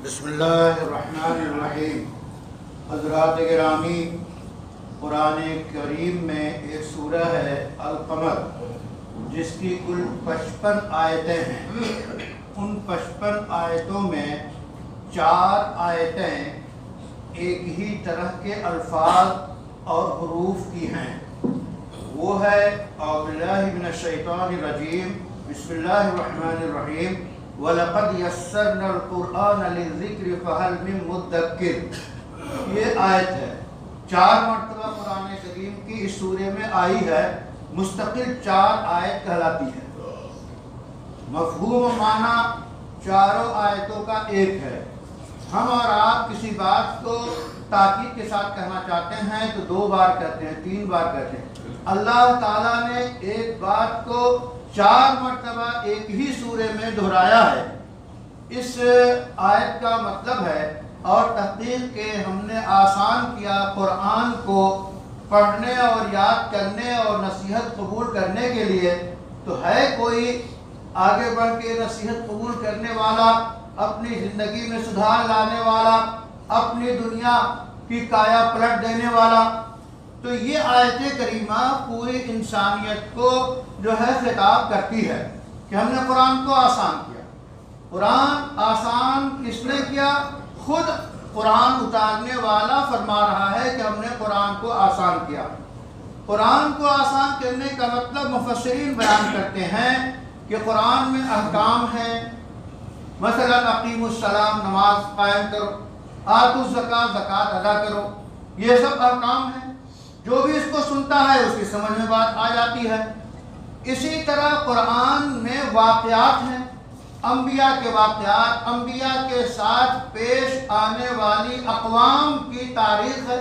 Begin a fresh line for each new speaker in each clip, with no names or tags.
بسم اللہ الرحمن الرحیم۔ حضرات گرامی، قرآن کریم میں ایک سورہ ہے القمر، جس کی کل 55 آیتیں ہیں۔ ان 55 آیتوں میں 4 آیتیں ایک ہی طرح کے الفاظ اور حروف کی ہیں۔ وہ ہے اعوذ باللہ من الشیطان الرجیم، بسم اللہ الرحمن الرحیم، وَلَقَدْ يَسَّرْنَا الْقُرْآنَ لِلذِّكْرِ فَهَلْ مِن مُدَّكِّرٍ۔ یہ آیت ہے، 4 مرتبہ قرآن کریم کی اس سورے میں آئی ہے، مستقل 4 آیت کہلاتی ہے۔ مفہوم و معنی چاروں آیتوں کا ایک ہے۔ ہم اور آپ کسی بات کو تاکید کے ساتھ کہنا چاہتے ہیں تو 2 بار کہتے ہیں، 3 بار کہتے ہیں۔ اللہ تعالیٰ نے ایک بات کو 4 مرتبہ ایک ہی سورے میں دہرایا ہے۔ اس آیت کا مطلب ہے، اور تحقیق کہ ہم نے آسان کیا قرآن کو پڑھنے اور یاد کرنے اور نصیحت قبول کرنے کے لیے، تو ہے کوئی آگے بڑھ کے نصیحت قبول کرنے والا، اپنی زندگی میں سدھار لانے والا، اپنی دنیا کی کایا پلٹ دینے والا؟ تو یہ آیت کریمہ پوری انسانیت کو جو ہے خطاب کرتی ہے کہ ہم نے قرآن کو آسان کیا۔ قرآن آسان کس نے کیا؟ خود قرآن اتارنے والا فرما رہا ہے کہ ہم نے قرآن کو آسان کیا۔ قرآن کو آسان کرنے کا مطلب مفسرین بیان کرتے ہیں کہ قرآن میں احکام ہیں، مثلا اقیم الصلاۃ، نماز قائم کرو، آتوا الزکوٰۃ، زکوٰۃ ادا کرو، یہ سب احکام ہیں۔ جو بھی اس کو سنتا ہے اس کی سمجھ میں بات آ جاتی ہے۔ اسی طرح قرآن میں واقعات ہیں، انبیاء کے واقعات، انبیاء کے ساتھ پیش آنے والی اقوام کی تاریخ ہے۔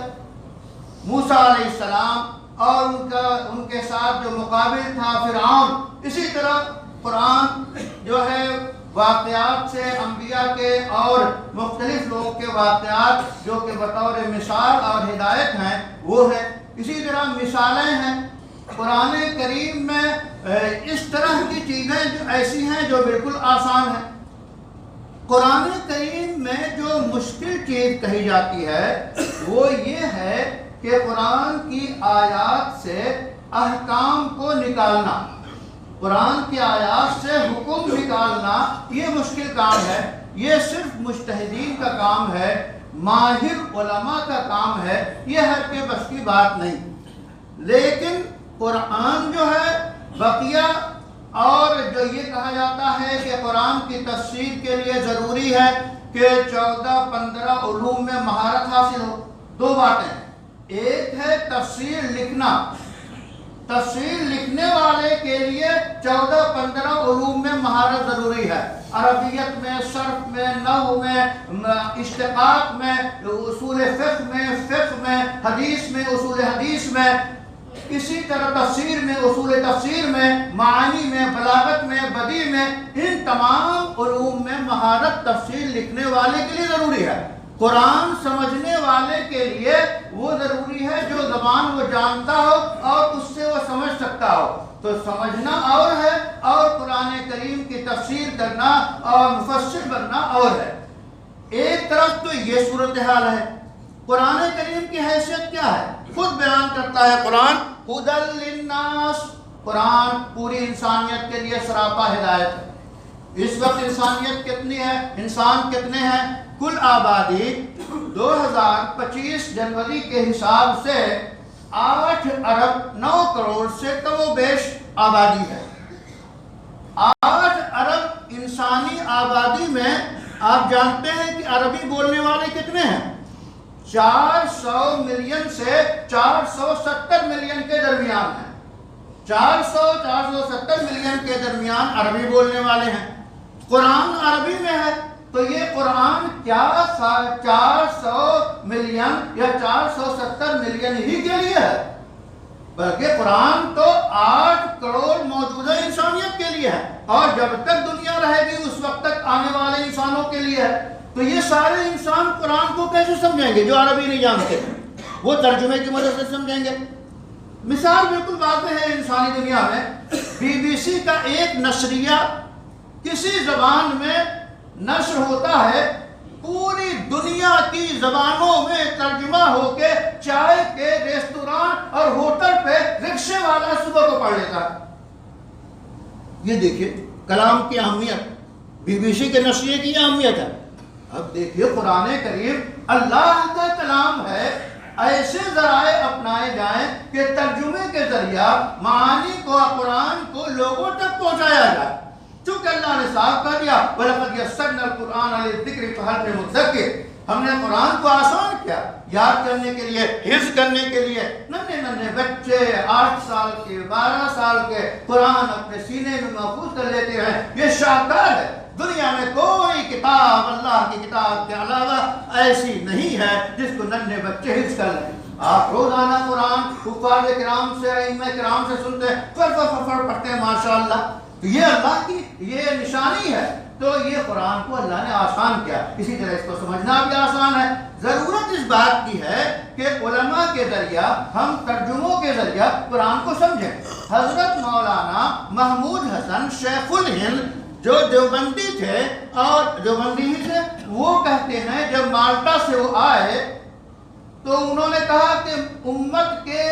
موسیٰ علیہ السلام اور ان کے ساتھ جو مقابل تھا فرعون۔ اسی طرح قرآن جو ہے واقعات سے انبیاء کے اور مختلف لوگوں کے واقعات جو کہ بطور مثال اور ہدایت ہیں وہ ہے۔ اسی طرح مثالیں ہیں۔ قرآن کریم میں اس طرح کی چیزیں جو ایسی ہیں جو بالکل آسان ہیں۔ قرآن کریم میں جو مشکل چیز کہی جاتی ہے وہ یہ ہے کہ قرآن کی آیات سے احکام کو نکالنا، قرآن کی آیات سے حکم نکالنا، یہ مشکل کام ہے۔ یہ صرف مجتہدین کا کام ہے، ماہر علماء کا کام ہے، یہ ہر کے بس کی بات نہیں۔ لیکن قرآن جو ہے بقیہ، اور جو یہ کہا جاتا ہے کہ قرآن کی تفسیر کے لیے ضروری ہے کہ 14-15 علوم میں مہارت حاصل ہو۔ 2 باتیں ہیں، ایک ہے تفسیر لکھنا، تفسیر لکھنے والے کے لیے 14-15 علوم میں مہارت ضروری ہے، عربیت میں، صرف میں، نحو میں، اشتقاق میں، اصول فقہ میں، حدیث میں، اصول حدیث میں، اسی طرح تفسیر میں، اصول تفسیر میں، معانی میں، بلاغت میں، بدیع میں، ان تمام علوم میں مہارت تفسیر لکھنے والے کے لیے ضروری ہے۔ قرآن سمجھنے والے کے لیے وہ ضروری ہے جو زبان وہ جانتا ہو اور اس سے وہ سمجھ سکتا ہو۔ تو سمجھنا اور ہے، اور قرآن کریم کی تفسیر کرنا اور مفسر بننا اور ہے۔ ایک طرف تو یہ صورتحال ہے۔ قرآن کریم کی حیثیت کیا ہے؟ خود بیان کرتا ہے قرآن، ہدی للناس، قرآن پوری انسانیت کے لیے سراپا ہدایت ہے۔ اس وقت انسانیت کتنی ہے؟ انسان کتنے ہیں؟ کل آبادی 2025 جنوری کے حساب سے 8 ارب 9 کروڑ سے کم و بیش آبادی ہے۔ 8 ارب انسانی آبادی میں آپ جانتے ہیں کہ عربی بولنے والے کتنے ہیں؟ 400 ملین سے 470 ملین کے درمیان ہیں۔ 470 ملین کے درمیان عربی بولنے والے ہیں۔ قرآن عربی میں ہے، تو یہ قرآن کیا 400 ملین یا 470 ملین ہی کے لیے ہے، بلکہ قرآن تو 8 کروڑ موجودہ انسانیت کے لیے ہے، اور جب تک دنیا رہے گی اس وقت تک آنے والے انسانوں کے لیے ہے۔ تو یہ سارے انسان قرآن کو کیسے سمجھیں گے جو عربی نہیں جانتے؟ وہ ترجمے کی مدد سے سمجھیں گے۔ مثال بالکل واضح ہے انسانی دنیا میں۔ BBC کا ایک نشریہ کسی زبان میں نشر ہوتا ہے، زبانوں میں ترجمہ ہو کے چائے کے ریستوران اور ہوٹل پہ رکشے والا صبح کو پڑھ لیتا ہے۔ یہ دیکھیے کلام کی اہمیت، BBC کے نشریے کی اہمیت ہے۔ اب دیکھیے قرآن کریم اللہ کا کلام ہے، ایسے ذرائع اپنائے جائیں کہ ترجمے کے ذریعہ معانی کو، قرآن کو لوگوں تک پہنچایا جائے۔ چونکہ اللہ نے صاف کر دیا وَلَقَدْ يَسَّرْنَا الْقُرْآنَ لِلذِّكْرِ فَهَلْ مِن مُدَّكِرٍ، ہم نے قرآن کو آسان کیا یاد کرنے کے لیے، حفظ کرنے کے لیے۔ ننھے ننھے بچے 8 سال کے 12 سال کے قرآن اپنے سینے میں محفوظ کر لیتے ہیں۔ یہ شاہکار ہے، دنیا میں کوئی کتاب اللہ کی کتاب کے علاوہ ایسی نہیں ہے جس کو ننھے بچے حفظ کر لیں۔ آپ روزانہ قرآن حفاظ کرام سے، ائمہ کرام سے سنتے ہیں، فر پڑھتے ہیں ماشاءاللہ۔ تو یہ اللہ کی یہ نشانی ہے۔ تو یہ قرآن کو اللہ نے آسان کیا، اسی طرح اس کو سمجھنا بھی آسان ہے۔ ضرورت اس بات کی ہے کہ علماء کے ذریعہ، ہم ترجموں کے ذریعہ قرآن کو سمجھیں۔ حضرت مولانا محمود حسن شیخ الہند جو دیوبندی تھے اور دیوبندی ہی تھے، وہ کہتے ہیں جب مالٹا سے وہ آئے تو انہوں نے کہا کہ امت کے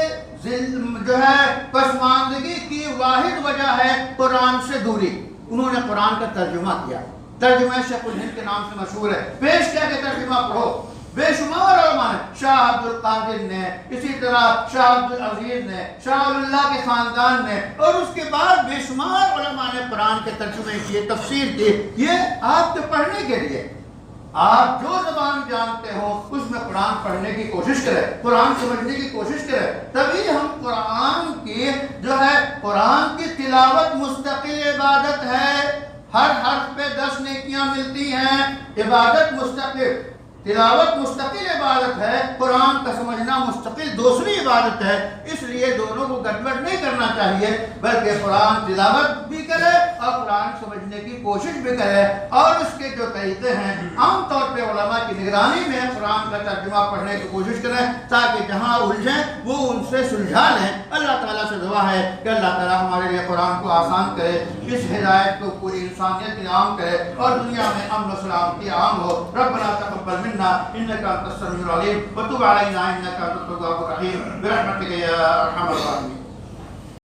جو ہے پسماندگی کی واحد وجہ ہے قرآن سے دوری۔ انہوں نے قرآن کا ترجمہ کیا، ترجمہ شیخ الہند کے نام سے مشہور ہے، پیش کیا کہ ترجمہ پڑھو۔ بے شمار علماء نے، شاہ عبد القادر نے، اسی طرح شاہ عبد العزیز نے، شاہ اللہ کے خاندان نے، اور اس کے بعد بے شمار علماء نے قرآن کے ترجمے کیے، تفسیر کی۔ یہ آپ کے پڑھنے کے لیے، آپ جو زبان جانتے ہو اس میں قرآن پڑھنے کی کوشش کریں، قرآن سمجھنے کی کوشش کریں، تبھی ہم قرآن کی جو ہے قرآن کی تلاوت مستقل عبادت ہے، ہر حرف پہ 10 نیکیاں ملتی ہیں، عبادت مستقل، تلاوت مستقل عبادت ہے، قرآن کا سمجھنا مستقل دوسری عبادت ہے۔ اس لیے دونوں کو گڑبڑ نہیں کرنا چاہیے، بلکہ قرآن تلاوت بھی کرے اور قرآن سمجھنے کی کوشش بھی کرے۔ اور اس کے جو طریقے ہیں، عام طور پہ علماء کی نگرانی میں قرآن کا ترجمہ پڑھنے کی کوشش کریں تاکہ جہاں الجھیں وہ ان سے سلجھا لیں۔ اللہ تعالیٰ سے دعا ہے کہ اللہ تعالیٰ ہمارے لیے قرآن کو آسان کرے، اس ہدایت کو پوری انسانیت میں عام کرے اور دنیا میں امن و سلامتی عام ہو۔ ربنا تقبل منا انك انت السميع العليم وتب علينا انك انت التواب الرحيم برحمتك يا ارحم الراحمين۔